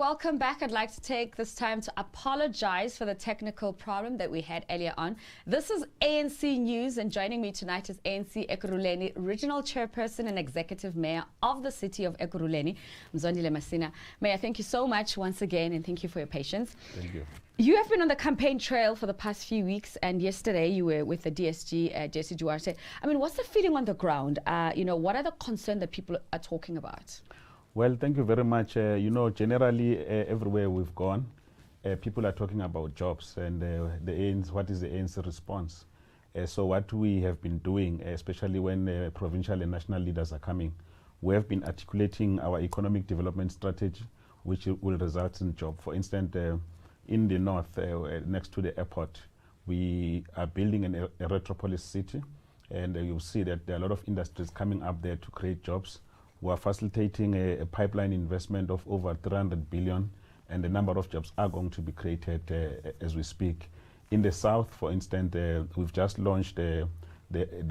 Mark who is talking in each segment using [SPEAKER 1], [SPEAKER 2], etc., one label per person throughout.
[SPEAKER 1] Welcome back. I'd like to take this time to apologize for the technical problem that we had earlier on. This is ANC News, and joining me tonight is ANC Ekurhuleni Regional Chairperson and Executive Mayor of the City of Ekurhuleni, Mzondile Masina. Mayor, thank you so much once again, and thank you for your patience.
[SPEAKER 2] Thank you.
[SPEAKER 1] You have been on the campaign trail for the past few weeks, and yesterday you were with the DSG, Jesse Duarte. I mean, what's the feeling on the ground? What are the concerns that people are talking about?
[SPEAKER 2] Well, thank you very much. Generally, everywhere we've gone, people are talking about jobs and what is the ANC response. So what we have been doing, especially when provincial and national leaders are coming, we have been articulating our economic development strategy, which will result in jobs. For instance, in the north, next to the airport, we are building a retropolis city, and you'll see that there are a lot of industries coming up there to create jobs. We are facilitating a pipeline investment of over 300 billion, and a number of jobs are going to be created as we speak. In the south, for instance, we've just launched the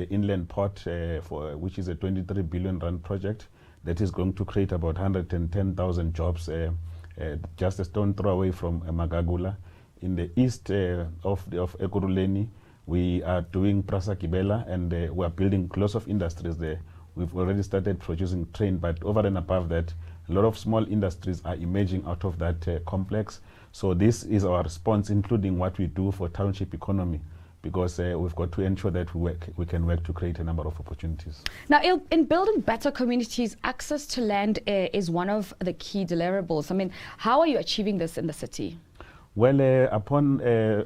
[SPEAKER 2] inland port, which is a 23 billion rand project that is going to create about 110,000 jobs, just a stone throw away from Magagula. In the east of Ekurhuleni, we are doing Prasa Kibela, and we are building lots of industries there. We've already started producing train, but over and above that, a lot of small industries are emerging out of that complex. So this is our response, including what we do for township economy, because we've got to ensure that we can work to create a number of opportunities. Now,
[SPEAKER 1] in building better communities, access to land is one of the key deliverables. I mean, how are you achieving this in the city?
[SPEAKER 2] Well, upon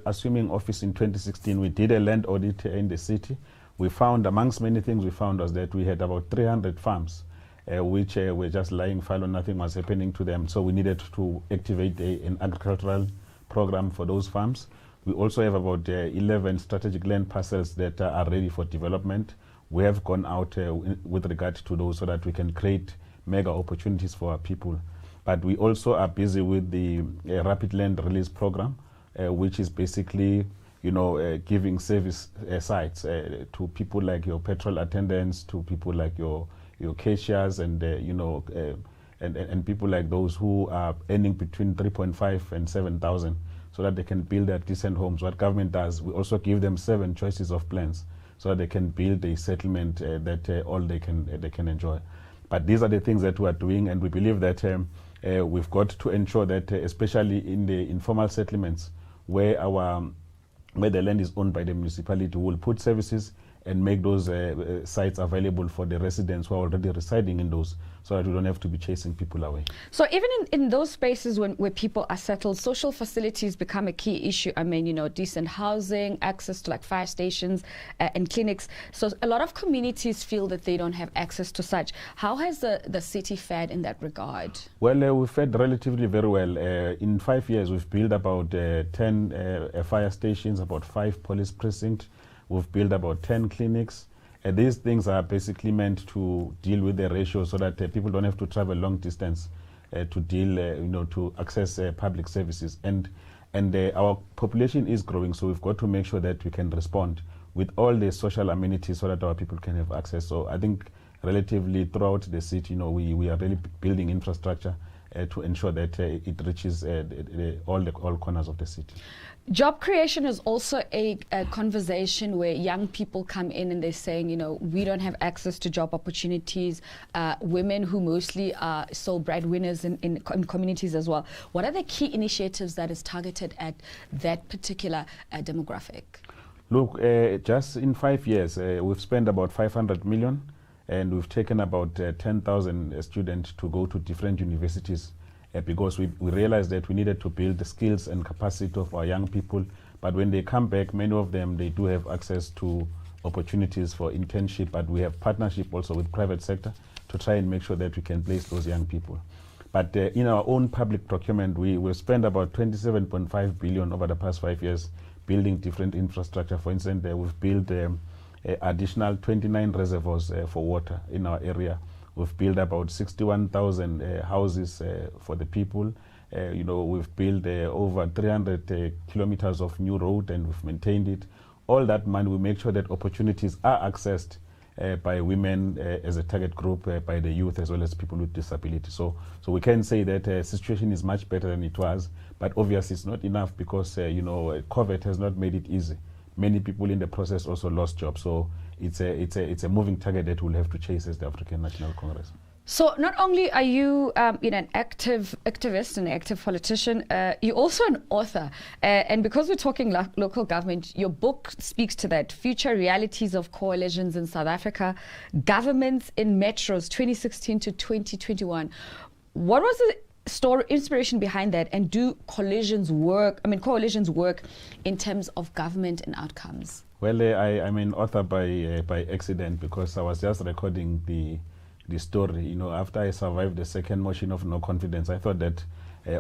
[SPEAKER 2] assuming office in 2016, we did a land audit in the city. We found, amongst many things we found, was that we had about 300 farms which were just lying fallow, nothing was happening to them. So we needed to activate an agricultural program for those farms. We also have about 11 strategic land parcels that are ready for development. We have gone out with regard to those so that we can create mega opportunities for our people. But we also are busy with the rapid land release program, which is basically giving service sites to people like your petrol attendants, to people like your cashiers, and and people like those who are earning between 3.5 and 7,000, so that they can build their decent homes. What government does, we also give them 7 choices of plans, so that they can build a settlement that all they can enjoy. But these are the things that we are doing, and we believe that we've got to ensure that, especially in the informal settlements, where the land is owned by the municipality, will put services and make those sites available for the residents who are already residing in those, so that we don't have to be chasing people away.
[SPEAKER 1] So even in those spaces where people are settled, social facilities become a key issue. I mean, decent housing, access to like fire stations and clinics. So a lot of communities feel that they don't have access to such. How has the city fared in that regard?
[SPEAKER 2] Well, we've fared relatively very well. In 5 years, we've built about 10 fire stations, about 5 police precincts. We've built about 10 clinics. These things are basically meant to deal with the ratio so that people don't have to travel long distance to deal, to access public services. And our population is growing, so we've got to make sure that we can respond with all the social amenities so that our people can have access. So I think relatively throughout the city, we are really building infrastructure to ensure that it reaches all corners of the city.
[SPEAKER 1] Job creation is also a conversation where young people come in and they're saying, we don't have access to job opportunities. Women who mostly are sole breadwinners in communities as well. What are the key initiatives that is targeted at that particular demographic?
[SPEAKER 2] Look, just in 5 years, we've spent about 500 million. And we've taken about 10,000 students to go to different universities because we realized that we needed to build the skills and capacity of our young people. But when they come back, many of them, they do have access to opportunities for internship, but we have partnership also with private sector to try and make sure that we can place those young people. But in our own public procurement, we will spend about 27.5 billion over the past 5 years building different infrastructure. For instance, we've built additional 29 reservoirs for water in our area. We've built about 61,000 houses for the people. We've built over 300 kilometers of new road, and we've maintained it. All that money, we make sure that opportunities are accessed by women as a target group, by the youth as well as people with disability. So we can say that the situation is much better than it was, but obviously it's not enough because COVID has not made it easy. Many people in the process also lost jobs. So it's a moving target that we'll have to chase as the African National Congress.
[SPEAKER 1] So not only are you an activist and an active politician, you're also an author. And because we're talking local government, your book speaks to that. Future Realities of Coalitions in South Africa, Governments in Metros, 2016 to 2021. What was the inspiration behind that? And do coalitions work in terms of government and outcomes?
[SPEAKER 2] Well, I'm an author by accident because I was just recording the story. After I survived the second motion of no confidence, I thought that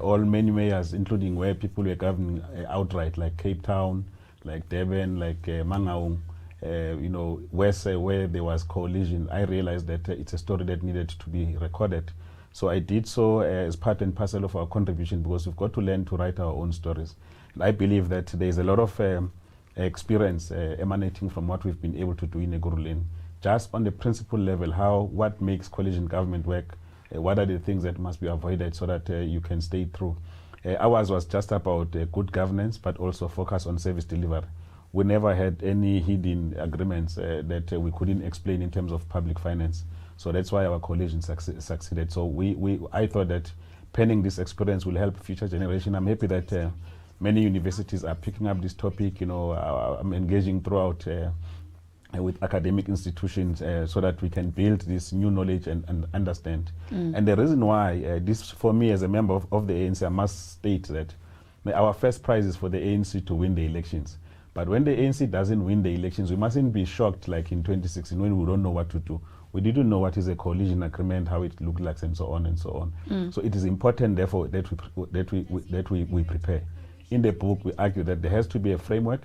[SPEAKER 2] all many mayors, including where people were governing outright, like Cape Town, like Durban, like Mangaung, where there was coalition, I realized that it's a story that needed to be recorded. So I did so as part and parcel of our contribution, because we've got to learn to write our own stories. And I believe that there's a lot of experience emanating from what we've been able to do in Ekurhuleni. Just on the principle level, what makes coalition government work, what are the things that must be avoided so that you can stay through. Ours was just about good governance, but also focus on service delivery. We never had any hidden agreements that we couldn't explain in terms of public finance. So that's why our coalition succeeded. So I thought that penning this experience will help future generation. I'm happy that many universities are picking up this topic. I'm engaging throughout with academic institutions so that we can build this new knowledge and understand. And the reason why this, for me as a member of the ANC, I must state that our first prize is for the ANC to win the elections. But when the ANC doesn't win the elections, we mustn't be shocked like in 2016 when we don't know what to do. We didn't know what is a coalition agreement, how it looked like, and so on and so on. So it is important, therefore, that we prepare. In the book, we argue that there has to be a framework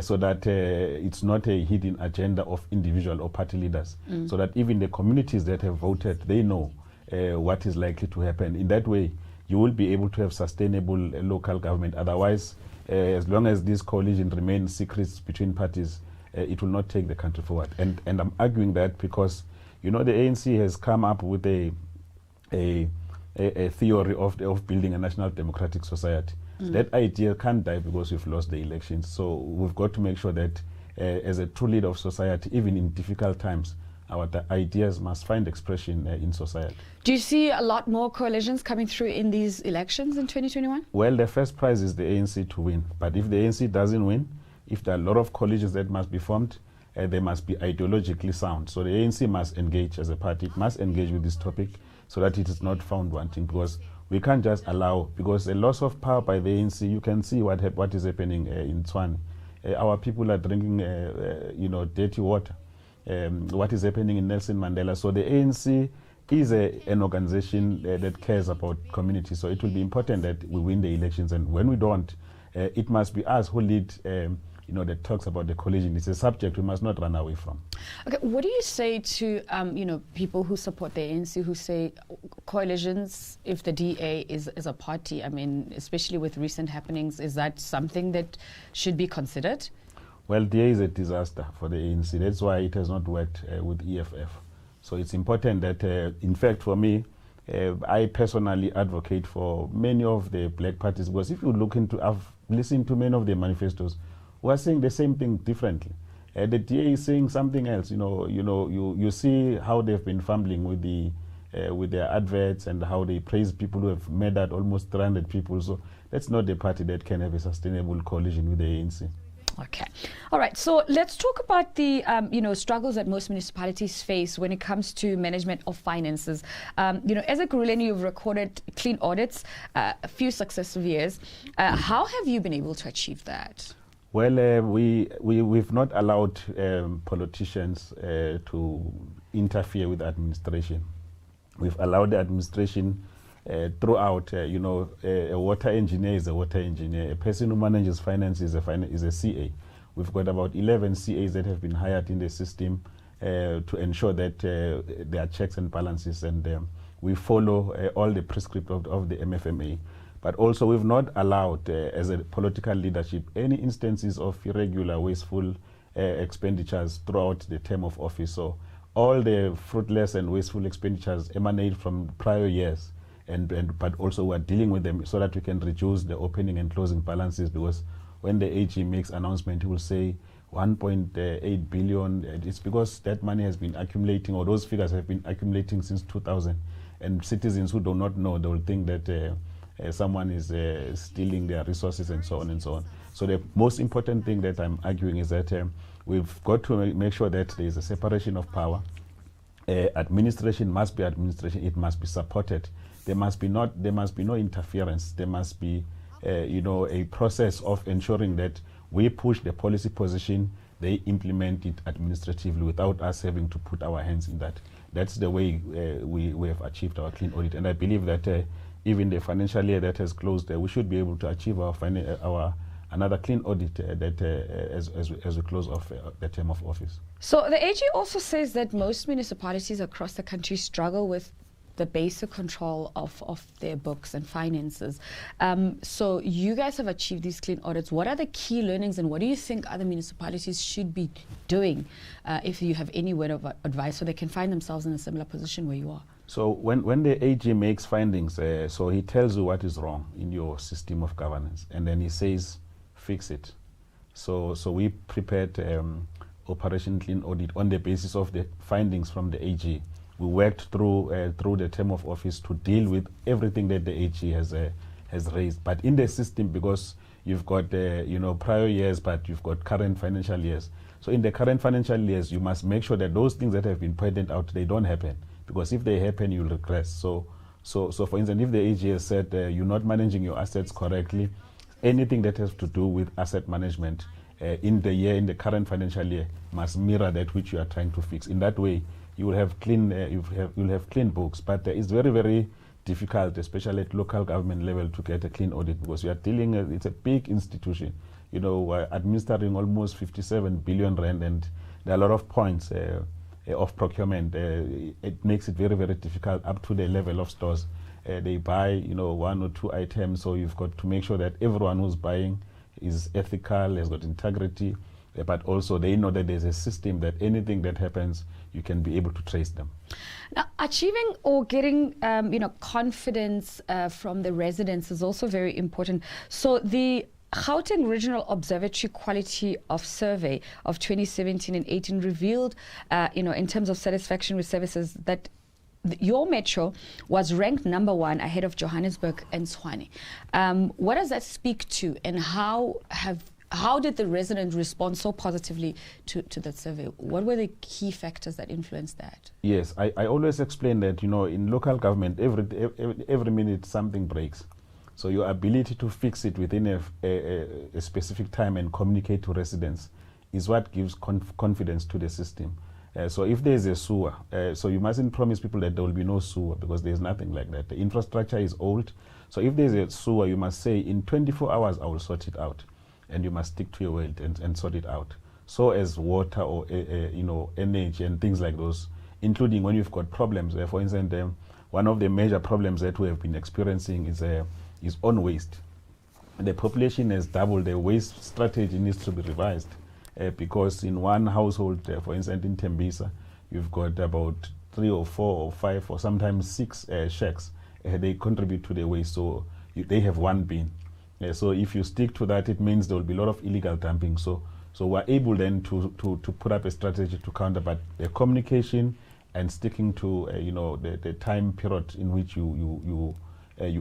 [SPEAKER 2] so that it's not a hidden agenda of individual or party leaders, so that even the communities that have voted, they know what is likely to happen. In that way, you will be able to have sustainable local government. Otherwise, as long as this coalition remains secrets between parties, it will not take the country forward. And I'm arguing that because, the ANC has come up with a theory of building a national democratic society. That idea can't die because we've lost the elections. So we've got to make sure that as a true leader of society, even in difficult times, our ideas must find expression in society.
[SPEAKER 1] Do you see a lot more coalitions coming through in these elections in 2021?
[SPEAKER 2] Well, the first prize is the ANC to win. But if the ANC doesn't win, if there are a lot of coalitions that must be formed, they must be ideologically sound. So the ANC must engage as a party. It must engage with this topic so that it is not found wanting, because we can't just allow, because the loss of power by the ANC, you can see what is happening in Tshwane. Our people are drinking, dirty water. What is happening in Nelson Mandela. So the ANC is an organization that cares about community. So it will be important that we win the elections. And when we don't, it must be us who lead that talks about the coalition. It's a subject we must not run away from.
[SPEAKER 1] Okay, what do you say to people who support the ANC, who say coalitions, if the DA is a party, especially with recent happenings, is that something that should be considered?
[SPEAKER 2] Well, DA is a disaster for the ANC. That's why it has not worked with EFF. So it's important that, in fact, for me, I personally advocate for many of the black parties, because if you look I've listened to many of their manifestos, we're saying the same thing differently. The DA is saying something else. You see how they've been fumbling with their adverts and how they praise people who have murdered almost 300 people. So that's not the party that can have a sustainable coalition with the ANC.
[SPEAKER 1] Okay. All right. So let's talk about the, struggles that most municipalities face when it comes to management of finances. As a Ekurhuleni, you've recorded clean audits, a few successive years. How have you been able to achieve that?
[SPEAKER 2] Well, we've not allowed politicians to interfere with administration. We've allowed the administration throughout. A water engineer is a water engineer. A person who manages finance is a CA. We've got about 11 CAs that have been hired in the system to ensure that there are checks and balances, and we follow all the prescript of the MFMA. But also we've not allowed, as a political leadership, any instances of irregular, wasteful expenditures throughout the term of office. So all the fruitless and wasteful expenditures emanate from prior years, but also we are dealing with them so that we can reduce the opening and closing balances, because when the AG makes announcement, he will say 1.8 billion. It's because that money has been accumulating, or those figures have been accumulating since 2000. And citizens who do not know, they will think that someone is stealing their resources and so on and so on. So the most important thing that I'm arguing is that we've got to make sure that there is a separation of power. Administration must be administration. It must be supported. There must be no interference. There must be a process of ensuring that we push the policy position, they implement it administratively without us having to put our hands in that. That's the way we have achieved our clean audit. And I believe that even the financial year that has closed, we should be able to achieve our another clean audit as we close off the term of office.
[SPEAKER 1] So the AG also says that most municipalities across the country struggle with the basic control of their books and finances. So you guys have achieved these clean audits. What are the key learnings, and what do you think other municipalities should be doing, if you have any word of advice, so they can find themselves in a similar position where you are?
[SPEAKER 2] So when the AG makes findings, so he tells you what is wrong in your system of governance, and then he says, fix it. So we prepared Operation Clean Audit on the basis of the findings from the AG. We worked through the term of office to deal with everything that the AG has raised. But in the system, because you've got prior years, but you've got current financial years. So in the current financial years, you must make sure that those things that have been pointed out, they don't happen. Because if they happen, you'll regress. So for instance, if the AG has said you're not managing your assets correctly, anything that has to do with asset management in the current financial year must mirror that which you are trying to fix. In that way, you will have clean you'll have clean books. But it's very, very difficult, especially at local government level, to get a clean audit, because we are dealing it's a big institution, administering almost 57 billion rand, and there are a lot of points of procurement. It makes it very, very difficult up to the level of stores. They buy one or two items, so you've got to make sure that everyone who's buying is ethical, has got integrity, but also they know that there's a system that anything that happens, you can be able to trace them.
[SPEAKER 1] Now, achieving or getting confidence from the residents is also very important. So the Gauteng Regional Observatory Quality of Survey of 2017 and 18 revealed, in terms of satisfaction with services, that your metro was ranked number 1 ahead of Johannesburg and Tshwane. What does that speak to, and how did the residents respond so positively to that survey? What were the key factors that influenced that?
[SPEAKER 2] Yes, I always explain that in local government, every minute something breaks. So your ability to fix it within a specific time and communicate to residents is what gives confidence to the system. So if there's a sewer, so you mustn't promise people that there will be no sewer, because there's nothing like that. The infrastructure is old. So if there's a sewer, you must say, in 24 hours, I will sort it out. And you must stick to your word and sort it out. So as water or energy and things like those, including when you've got problems. For instance, one of the major problems that we have been experiencing is on waste. The population has doubled. The waste strategy needs to be revised. Because in one household, for instance, in Tembisa, you've got about 3 or 4 or 5 or sometimes 6 shacks. They contribute to the waste, so they have one bin. So if you stick to that, it means there will be a lot of illegal dumping. So we're able then to put up a strategy to counter, but the communication and sticking to the time period in which you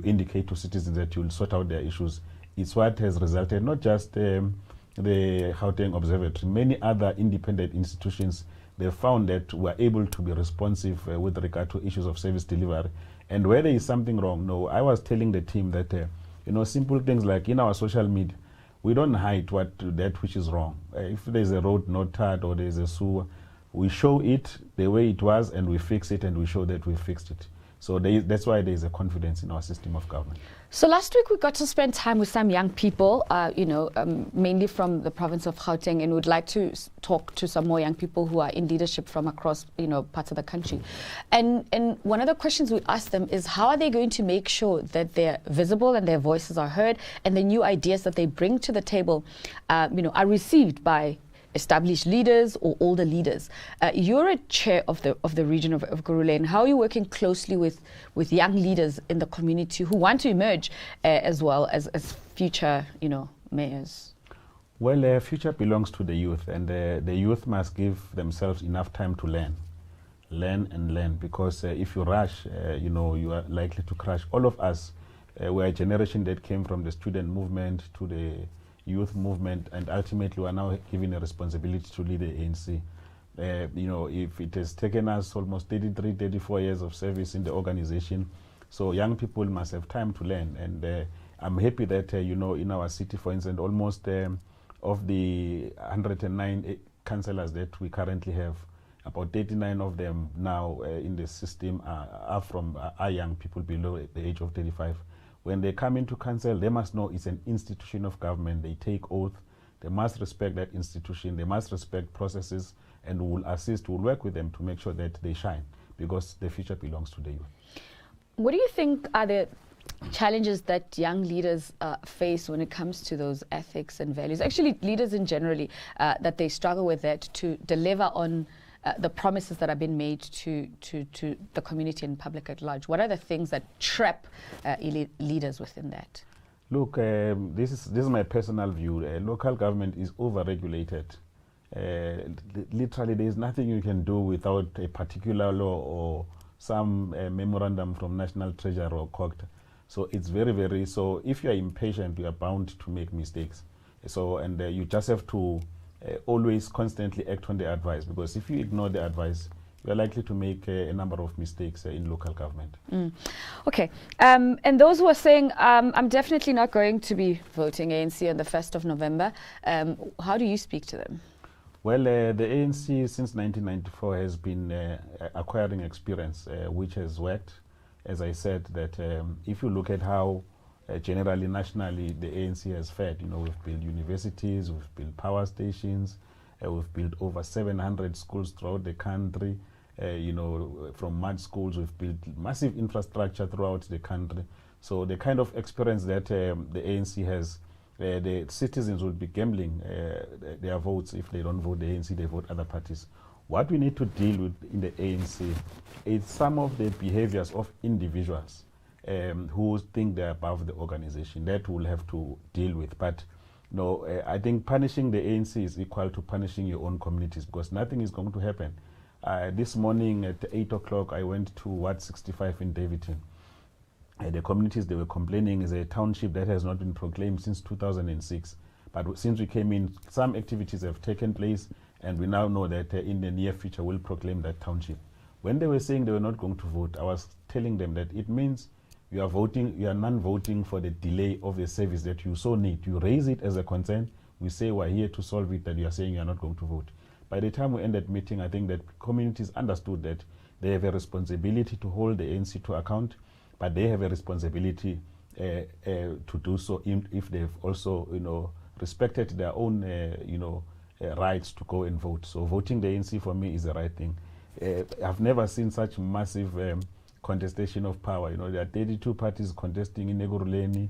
[SPEAKER 2] indicate to citizens that you'll sort out their issues, it's what has resulted, not just the Gauteng Observatory, many other independent institutions, they found that we're able to be responsive with regard to issues of service delivery. And where there is something wrong, I was telling the team that simple things like in our social media, we don't hide that which is wrong. If there's a road not tarred or there's a sewer, we show it the way it was and we fix it, and we show that we fixed it. So that's why there's a confidence in our system of government.
[SPEAKER 1] So last week we got to spend time with some young people, mainly from the province of Gauteng, and we'd like to talk to some more young people who are in leadership from across, parts of the country. And one of the questions we asked them is, how are they going to make sure that they're visible and their voices are heard, and the new ideas that they bring to the table, are received by established leaders or older leaders. You're a chair of the region of Gurulane. How are you working closely with young leaders in the community who want to emerge as well as future, mayors?
[SPEAKER 2] Well, future belongs to the youth, and the youth must give themselves enough time to learn, because if you rush, you are likely to crash. All of us, we're a generation that came from the student movement to the youth movement, and ultimately we are now given a responsibility to lead the ANC. If it has taken us almost 33, 34 years of service in the organization, so young people must have time to learn. And I'm happy that, in our city, for instance, almost of the 109 councillors that we currently have, about 39 of them now in the system are young people below the age of 35. When they come into council, they must know it's an institution of government. They take oath. They must respect that institution. They must respect processes, and we'll work with them to make sure that they shine, because the future belongs to the youth.
[SPEAKER 1] What do you think are the challenges that young leaders face when it comes to those ethics and values? Actually, leaders in generally, that they struggle with that to deliver on the promises that have been made to the community and public at large. What are the things that trap leaders within that?
[SPEAKER 2] Look, this is my personal view. Local government is over-regulated. Literally, there is nothing you can do without a particular law or some memorandum from National Treasury or COGTA. So it's very, so if you are impatient, you are bound to make mistakes. So, and you just have to always constantly act on the advice, because if you ignore the advice, you are likely to make a number of mistakes in local government.
[SPEAKER 1] Okay, and those who are saying, I'm definitely not going to be voting ANC on the 1st of November, how do you speak to them?
[SPEAKER 2] Well, the ANC since 1994 has been acquiring experience, which has worked. As I said, that if you look at how generally, nationally, the ANC has fared. We've built universities, we've built power stations, we've built over 700 schools throughout the country. From mud schools, we've built massive infrastructure throughout the country. So the kind of experience that the ANC has, the citizens will be gambling their votes. If they don't vote the ANC, they vote other parties. What we need to deal with in the ANC is some of the behaviors of individuals who think they're above the organization. That we'll have to deal with. But I think punishing the ANC is equal to punishing your own communities, because nothing is going to happen. This morning at 8 o'clock, I went to Ward 65 in Davidton. The communities they were complaining is a township that has not been proclaimed since 2006. But since we came in, some activities have taken place, and we now know that in the near future we'll proclaim that township. When they were saying they were not going to vote, I was telling them that it means you are non-voting for the delay of the service that you so need. You raise it as a concern. We say we're here to solve it, that you are saying you are not going to vote. By the time we end that meeting, I think that communities understood that they have a responsibility to hold the ANC to account, but they have a responsibility to do so if they've also, respected their own, rights to go and vote. So voting the ANC for me is the right thing. I've never seen such massive contestation of power. There are 32 parties contesting in Ekurhuleni,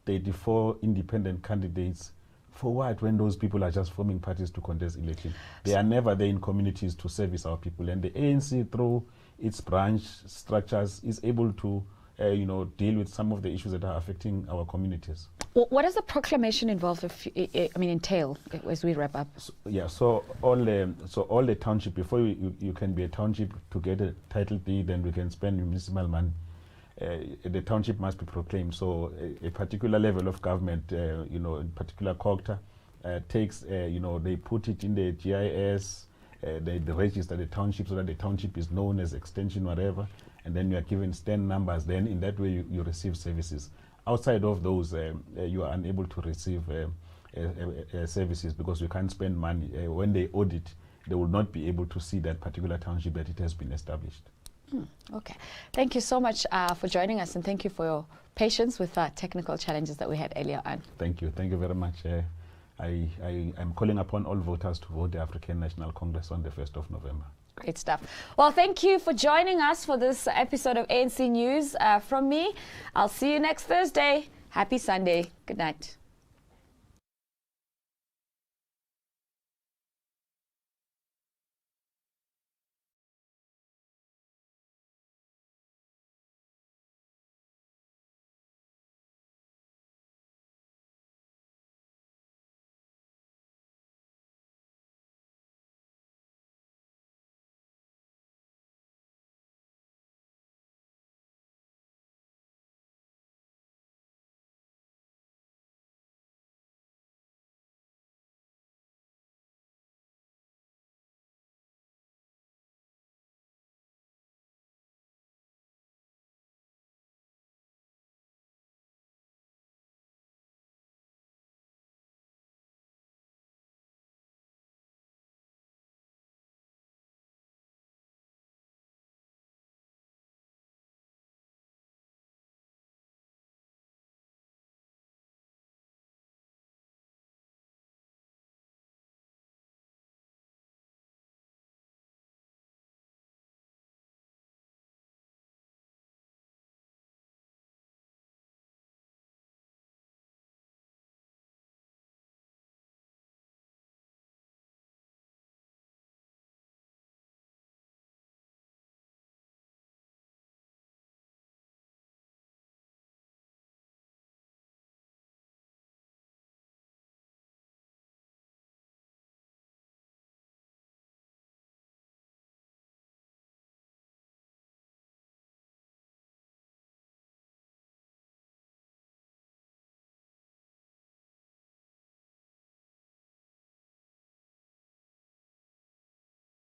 [SPEAKER 2] 34 independent candidates. For what, when those people are just forming parties to contest election? They are never there in communities to service our people. And the ANC, through its branch structures, is able to deal with some of the issues that are affecting our communities.
[SPEAKER 1] What does the proclamation entail as we wrap up?
[SPEAKER 2] So all the township, before you can be a township, to get a title deed, then we can spend municipal money. The township must be proclaimed. So a particular level of government, in particular COGTA, takes, they put it in the GIS, they register the township so that the township is known as extension whatever, and then you are given stand numbers. Then in that way you receive services. Outside of those, you are unable to receive services, because you can't spend money. When they audit, they will not be able to see that particular township that it has been established.
[SPEAKER 1] Okay. Thank you so much for joining us, and thank you for your patience with technical challenges that we had earlier on.
[SPEAKER 2] Thank you. Thank you very much. I'm calling upon all voters to vote the African National Congress on the 1st of November.
[SPEAKER 1] Great stuff. Well, thank you for joining us for this episode of ANC News. From me, I'll see you next Thursday. Happy Sunday. Good night.